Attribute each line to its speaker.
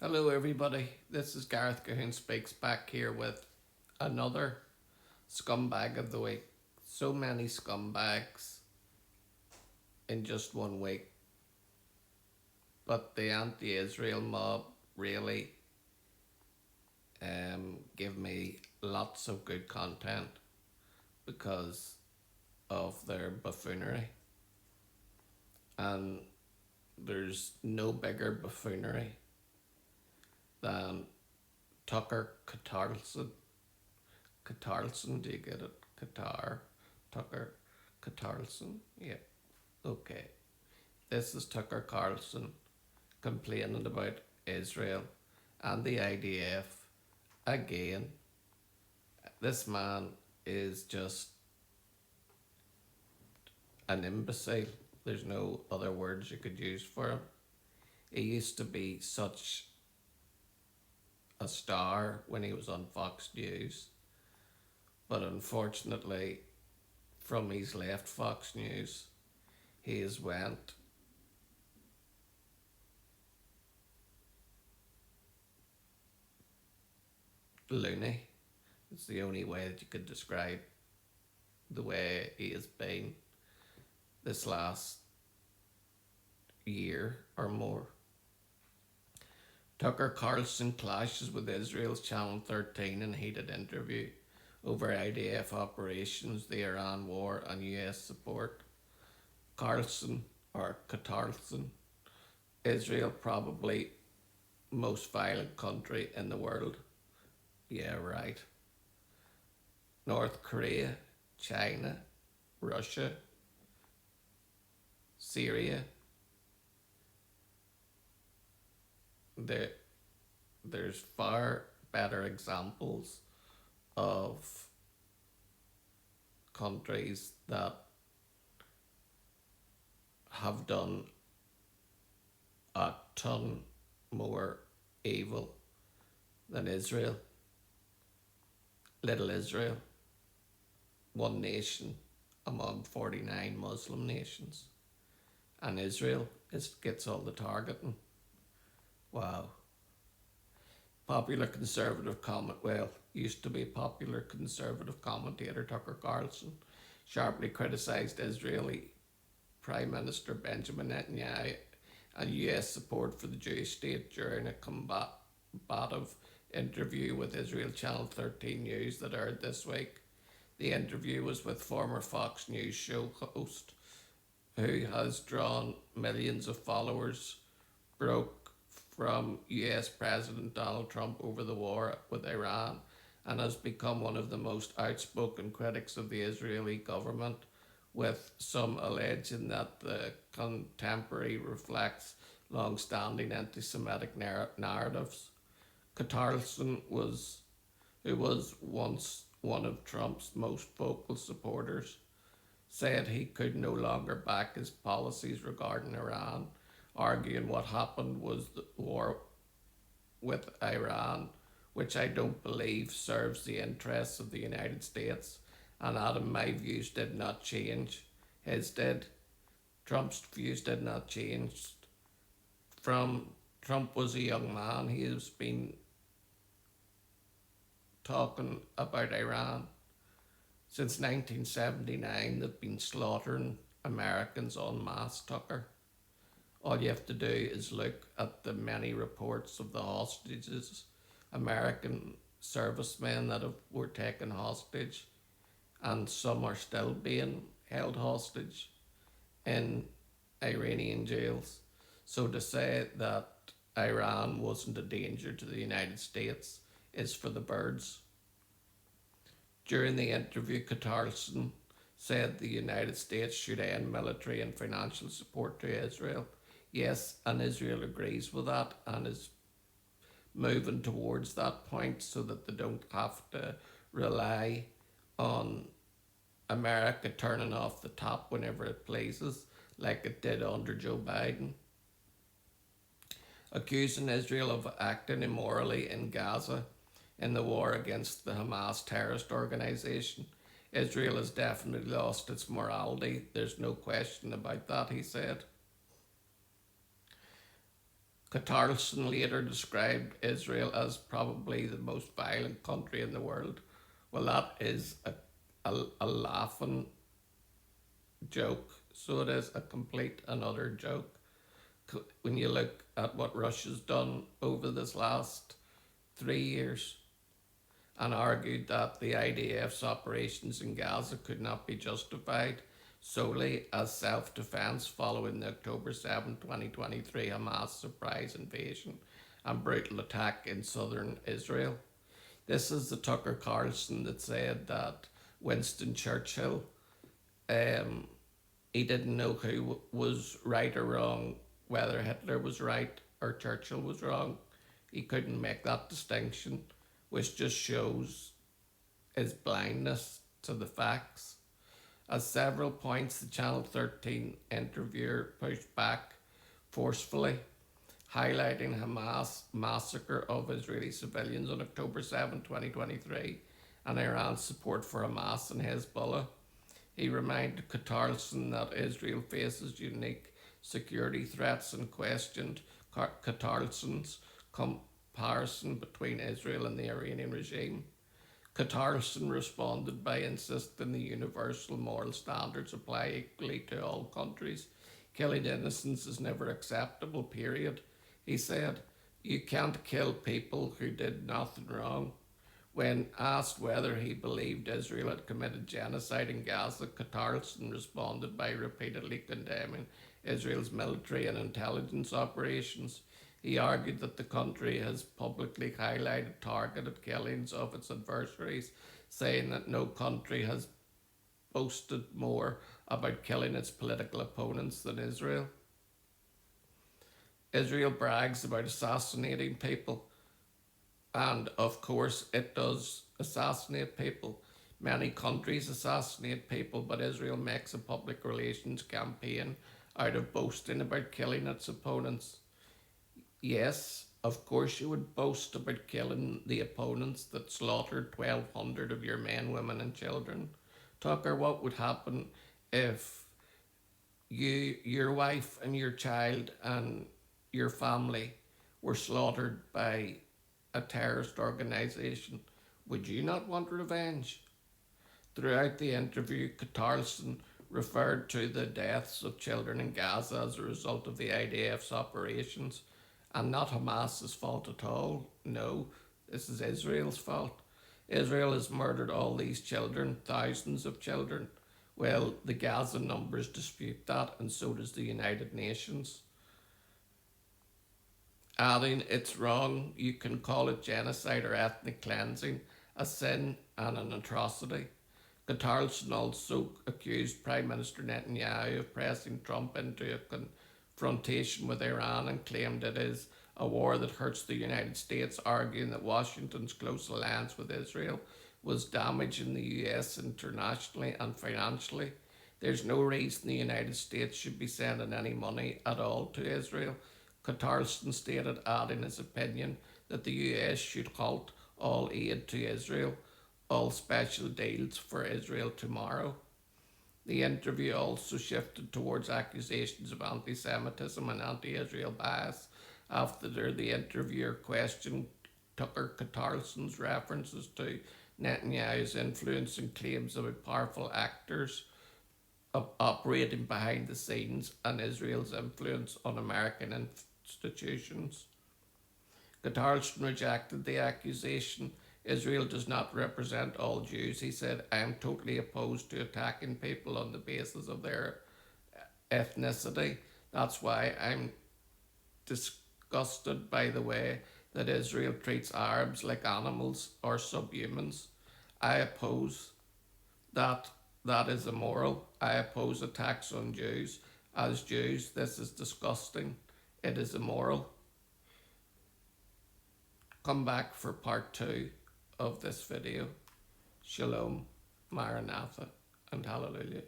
Speaker 1: Hello, everybody. This is Gareth Cahoon Speaks back here with another scumbag of the week. So many scumbags in just one week, but the anti Israel mob really give me lots of good content because of their buffoonery. And there's no bigger buffoonery than Tucker Quatarlson. Quatarlson, do you get it? Tucker Quatarlson? Yeah, okay. This is Tucker Carlson complaining about Israel and the IDF again. This man is just an imbecile. There's no other words you could use for him. He used to be such a star when he was on Fox News, but unfortunately, from he's left Fox News, he has went loony. It's the only way that you could describe the way he has been this last year or more. Tucker Carlson clashes with Israel's Channel 13 in heated interview over IDF operations, the Iran war, and US support. Carlson, or Quatarlson, Israel probably most violent country in the world. Yeah, right. North Korea, China, Russia, Syria. There, there's far better examples of countries that have done a ton more evil than Israel. Little Israel, one nation among 49 Muslim nations. And Israel gets all the targeting. Wow. Popular conservative used to be popular conservative commentator Tucker Carlson sharply criticised Israeli Prime Minister Benjamin Netanyahu and US support for the Jewish state during a combative interview with Israel Channel 13 News that aired this week. The interview was with former Fox News show host who has drawn millions of followers, broke from US President Donald Trump over the war with Iran, and has become one of the most outspoken critics of the Israeli government, with some alleging that the contemporary reflects long-standing anti-Semitic narratives. Quatarlson who was once one of Trump's most vocal supporters, said he could no longer back his policies regarding Iran, arguing what happened was the war with Iran, which I don't believe serves the interests of the United States, and adding my views did not change. His did. Trump's views did not change. From Trump was a young man, he has been talking about Iran since 1979. They've been slaughtering Americans en masse, Tucker. All you have to do is look at the many reports of the hostages, American servicemen that were taken hostage, and some are still being held hostage in Iranian jails. So to say that Iran wasn't a danger to the United States is for the birds. During the interview, Quatarlson said the United States should end military and financial support to Israel. Yes, and Israel agrees with that and is moving towards that point so that they don't have to rely on America turning off the tap whenever it pleases, like it did under Joe Biden. Accusing Israel of acting immorally in Gaza in the war against the Hamas terrorist organization. Israel has definitely lost its morality. There's no question about that, he said. Quatarlson later described Israel as probably the most violent country in the world. Well, that is a laughing joke. So it is a complete and utter joke. When you look at what Russia's done over this last 3 years, and argued that the IDF's operations in Gaza could not be justified solely as self-defense following the October 7, 2023 Hamas surprise invasion and brutal attack in southern Israel. This is the Tucker Carlson that said that Winston Churchill, um, he didn't know who was right or wrong, whether Hitler was right or Churchill was wrong. He couldn't make that distinction, which just shows his blindness to the facts. At several points, the Channel 13 interviewer pushed back forcefully, highlighting Hamas' massacre of Israeli civilians on October 7, 2023, and Iran's support for Hamas and Hezbollah. He reminded Quatarlson that Israel faces unique security threats and questioned Quatarlson's comparison between Israel and the Iranian regime. Quatarlson responded by insisting the universal moral standards apply equally to all countries. Killing innocents is never acceptable, period. He said, "You can't kill people who did nothing wrong." When asked whether he believed Israel had committed genocide in Gaza, Quatarlson responded by repeatedly condemning Israel's military and intelligence operations. He argued that the country has publicly highlighted targeted killings of its adversaries, saying that no country has boasted more about killing its political opponents than Israel. Israel brags about assassinating people, and of course it does assassinate people. Many countries assassinate people, but Israel makes a public relations campaign out of boasting about killing its opponents. Yes, of course you would boast about killing the opponents that slaughtered 1,200 of your men, women and children. Tucker, what would happen if your wife and your child and your family were slaughtered by a terrorist organisation? Would you not want revenge? Throughout the interview, Quatarlson referred to the deaths of children in Gaza as a result of the IDF's operations, and not Hamas's fault at all. No, this is Israel's fault. Israel has murdered all these children, thousands of children. Well, the Gaza numbers dispute that, and so does the United Nations. Adding, it's wrong, you can call it genocide or ethnic cleansing, a sin and an atrocity. Quatarlson also accused Prime Minister Netanyahu of pressing Trump into a confrontation with Iran and claimed it is a war that hurts the United States, arguing that Washington's close alliance with Israel was damaging the US internationally and financially. There's no reason the United States should be sending any money at all to Israel, Quatarlson stated, adding his opinion that the US should halt all aid to Israel, all special deals for Israel tomorrow. The interview also shifted towards accusations of anti-Semitism and anti-Israel bias after the interviewer questioned Tucker Quatarlson's references to Netanyahu's influence and claims about powerful actors operating behind the scenes and Israel's influence on American institutions. Quatarlson rejected the accusation. Israel does not represent all Jews, he said. I am totally opposed to attacking people on the basis of their ethnicity. That's why I'm disgusted by the way that Israel treats Arabs like animals or subhumans. I oppose that. That is immoral. I oppose attacks on Jews. As Jews, this is disgusting. It is immoral. Come back for part 2 of this video. Shalom, Maranatha, and Hallelujah.